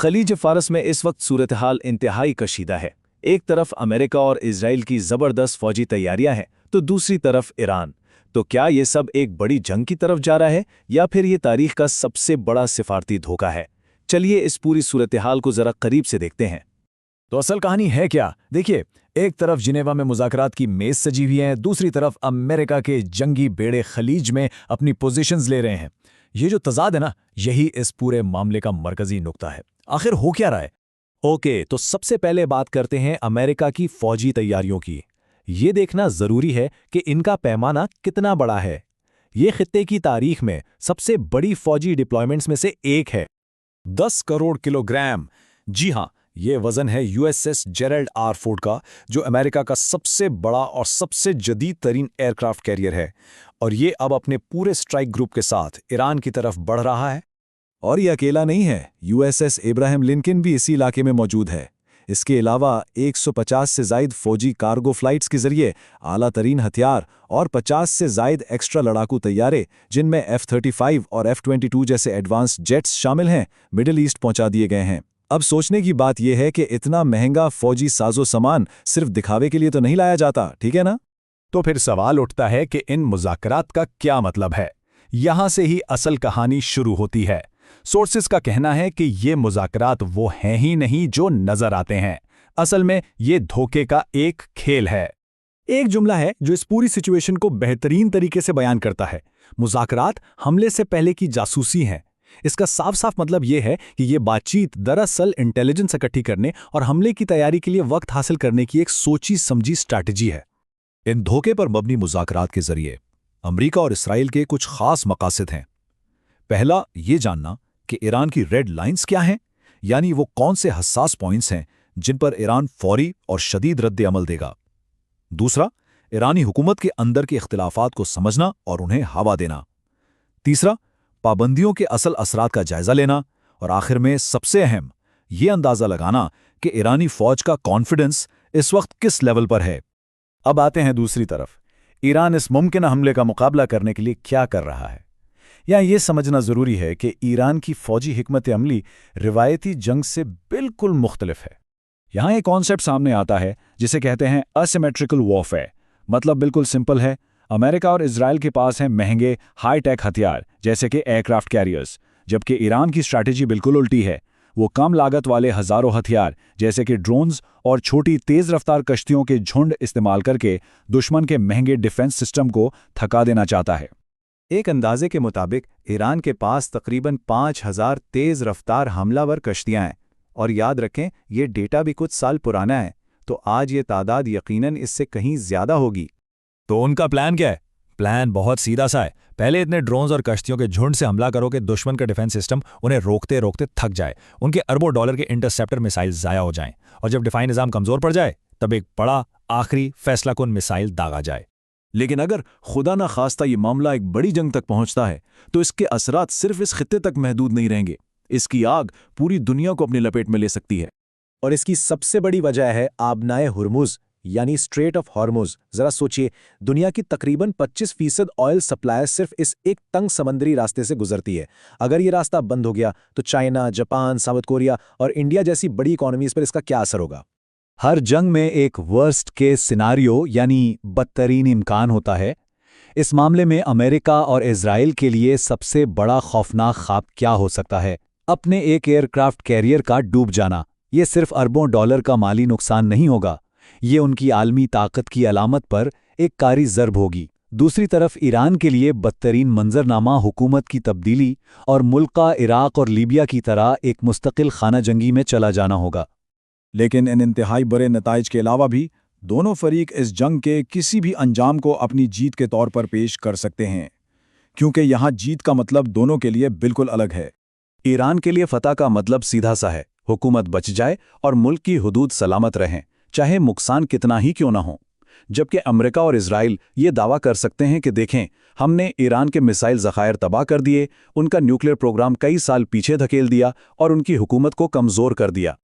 खलीज फारस में इस वक्त सूरत हाल इंतहाई कशीदा है। एक तरफ अमेरिका और इजराइल की ज़बरदस्त फौजी तैयारियां हैं तो दूसरी तरफ ईरान। तो क्या ये सब एक बड़ी जंग की तरफ जा रहा है या फिर ये तारीख का सबसे बड़ा सिफारती धोखा है? चलिए इस पूरी सूरत हाल को ज़रा करीब से देखते हैं। तो असल कहानी है क्या? देखिए, एक तरफ जिनेवा में मुज़ाकरात की मेज सजी हुई है, दूसरी तरफ अमेरिका के जंगी बेड़े खलीज में अपनी पोजीशंस ले रहे हैं। ये जो तजाद है ना, यही इस पूरे मामले का मरकजी नुक्ता है। आखिर हो क्या रहा है? ओके, तो सबसे पहले बात करते हैं अमेरिका की फौजी तैयारियों की। ये देखना जरूरी है कि इनका पैमाना कितना बड़ा है। ये खित्ते की तारीख में सबसे बड़ी फौजी डिप्लॉयमेंट्स में से एक है। 10 करोड़ किलोग्राम। जी हां, ये वजन है यूएसएस जेरल्ड आर फोर्ड का, जो अमेरिका का सबसे बड़ा और सबसे जदीद तरीन एयरक्राफ्ट कैरियर है। और ये अब अपने पूरे स्ट्राइक ग्रुप के साथ ईरान की तरफ बढ़ रहा है। और ये अकेला नहीं है, यूएसएस इब्राहिम लिंकन भी इसी इलाके में मौजूद है। इसके अलावा 150 से ज़ायद फौजी कार्गो फ्लाइट्स के जरिए आला तरीन हथियार और 50 से ज़ायद एक्स्ट्रा लड़ाकू तैयारे, जिनमें F-35 और F-22 जैसे एडवांस जेट्स शामिल हैं, मिडिल ईस्ट पहुंचा दिए गए हैं। अब सोचने की बात यह है कि इतना महंगा फौजी साजो सामान सिर्फ दिखावे के लिए तो नहीं लाया जाता, ठीक है ना? तो फिर सवाल उठता है कि इन मुज़ाकरात का क्या मतलब है? यहां से ही असल कहानी शुरू होती है। सोर्सेस का कहना है कि ये मुज़ाकरात वो हैं ही नहीं जो नजर आते हैं। असल में ये धोखे का एक खेल है। एक जुमला है जो इस पूरी सिचुएशन को बेहतरीन तरीके से बयान करता है। मुज़ाकरात हमले से पहले की जासूसी हैं। इसका साफ साफ मतलब यह है कि ये बातचीत दरअसल इंटेलिजेंस इकट्ठी करने और हमले की तैयारी के लिए वक्त हासिल करने की एक सोची समझी स्ट्रैटेजी है। इन धोखे पर मबनी मुज़ाकरात के जरिए अमरीका और इसराइल के कुछ खास मकासद हैं। पहला, ये जानना कि ईरान की रेड लाइंस क्या हैं, यानी वो कौन से हसास पॉइंट्स हैं जिन पर ईरान फौरी और शदीद रद्द अमल देगा। दूसरा, ईरानी हुकूमत के अंदर के इख्तिलाफात को समझना और उन्हें हवा देना। तीसरा, पाबंदियों के असल असरात का जायजा लेना। और आखिर में सबसे अहम, ये अंदाज़ा लगाना कि ईरानी फौज का कॉन्फिडेंस इस वक्त किस लेवल पर है। अब आते हैं दूसरी तरफ। ईरान इस मुमकिन हमले का मुकाबला करने के लिए क्या कर रहा है? यहाँ ये समझना ज़रूरी है कि ईरान की फौजी हिकमत अमली रिवायती जंग से बिल्कुल मुख्तलिफ है। यहाँ एक कॉन्सेप्ट सामने आता है जिसे कहते हैं असिमेट्रिकल वॉरफेयर। मतलब बिल्कुल सिंपल है। अमेरिका और इजराइल के पास हैं महंगे हाई टेक हथियार जैसे कि एयरक्राफ्ट कैरियर्स, जबकि ईरान की स्ट्रैटेजी बिल्कुल उल्टी है। वो कम लागत वाले हज़ारों हथियार जैसे कि ड्रोन्स और छोटी तेज़ रफ्तार कश्तियों के झुंड इस्तेमाल करके दुश्मन के महंगे डिफेंस सिस्टम को थका देना चाहता है। एक अंदाजे के मुताबिक ईरान के पास तकरीबन 5000 तेज़ रफ्तार हमलावर कश्तियां हैं। और याद रखें, ये डेटा भी कुछ साल पुराना है, तो आज ये तादाद यकीनन इससे कहीं ज़्यादा होगी। तो उनका प्लान क्या है? प्लान बहुत सीधा सा है। पहले इतने ड्रोन्स और कश्तियों के झुंड से हमला करो कि दुश्मन का डिफेंस सिस्टम उन्हें रोकते रोकते थक जाए, उनके अरबों डॉलर के इंटरसेप्टर मिसाइल ज़ाया हो जाएं, और जब डिफाई निज़ाम कमज़ोर पड़ जाए तब एक बड़ा आखिरी फैसलाकुन मिसाइल दागा जाए। लेकिन अगर खुदा ना खास्ता ये मामला एक बड़ी जंग तक पहुंचता है तो इसके असरात सिर्फ इस खित्ते तक महदूद नहीं रहेंगे। इसकी आग पूरी दुनिया को अपनी लपेट में ले सकती है। और इसकी सबसे बड़ी वजह है आबनाए हुर्मुज़ यानी स्ट्रेट ऑफ हॉर्मुज़। जरा सोचिए, दुनिया की तकरीबन 25% ऑयल सप्लाई सिर्फ इस एक तंग समंदरी रास्ते से गुजरती है। अगर ये रास्ता बंद हो गया तो चाइना, जापान, साउथ कोरिया और इंडिया जैसी बड़ी इकोनॉमीज पर इसका क्या असर होगा? हर जंग में एक वर्स्ट केस सिनारियो यानी बदतरीन इम्कान होता है। इस मामले में अमेरिका और इजराइल के लिए सबसे बड़ा खौफनाक ख्वाब क्या हो सकता है? अपने एक एयरक्राफ्ट कैरियर का डूब जाना। ये सिर्फ अरबों डॉलर का माली नुकसान नहीं होगा, ये उनकी आलमी ताकत की अलामत पर एक कारी ज़र्ब होगी। दूसरी तरफ ईरान के लिए बदतरीन मंजरनामा हुकूमत की तब्दीली और मुल्क का इराक और लीबिया की तरह एक मुस्तकिल खाना जंगी में चला जाना होगा। लेकिन इन इंतहाई बड़े नताइज के अलावा भी दोनों फरीक इस जंग के किसी भी अंजाम को अपनी जीत के तौर पर पेश कर सकते हैं, क्योंकि यहाँ जीत का मतलब दोनों के लिए बिल्कुल अलग है। ईरान के लिए फतह का मतलब सीधा सा है, हुकूमत बच जाए और मुल्क की हुदूद सलामत रहें, चाहे नुकसान कितना ही क्यों ना हो। जबकि अमेरिका और इजराइल ये दावा कर सकते हैं कि देखें, हमने ईरान के मिसाइल ज़खायर तबाह कर दिए, उनका न्यूक्लियर प्रोग्राम कई साल पीछे धकेल दिया और उनकी हुकूमत को कमज़ोर कर दिया।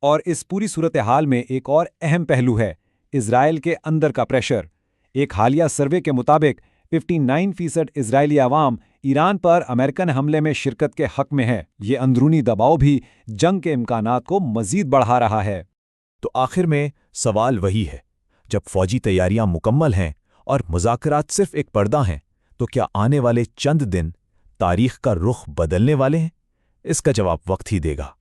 और इस पूरी सूरत हाल में एक और अहम पहलू है, इजराइल के अंदर का प्रेशर। एक हालिया सर्वे के मुताबिक 59% इजरायली आवाम ایران پر امریکن حملے میں شرکت کے حق میں ہے۔ یہ اندرونی دباؤ بھی جنگ کے امکانات کو مزید بڑھا رہا ہے۔ تو آخر میں سوال وہی ہے، جب فوجی تیاریاں مکمل ہیں اور مذاکرات صرف ایک پردہ ہیں، تو کیا آنے والے چند دن تاریخ کا رخ بدلنے والے ہیں؟ اس کا جواب وقت ہی دے گا۔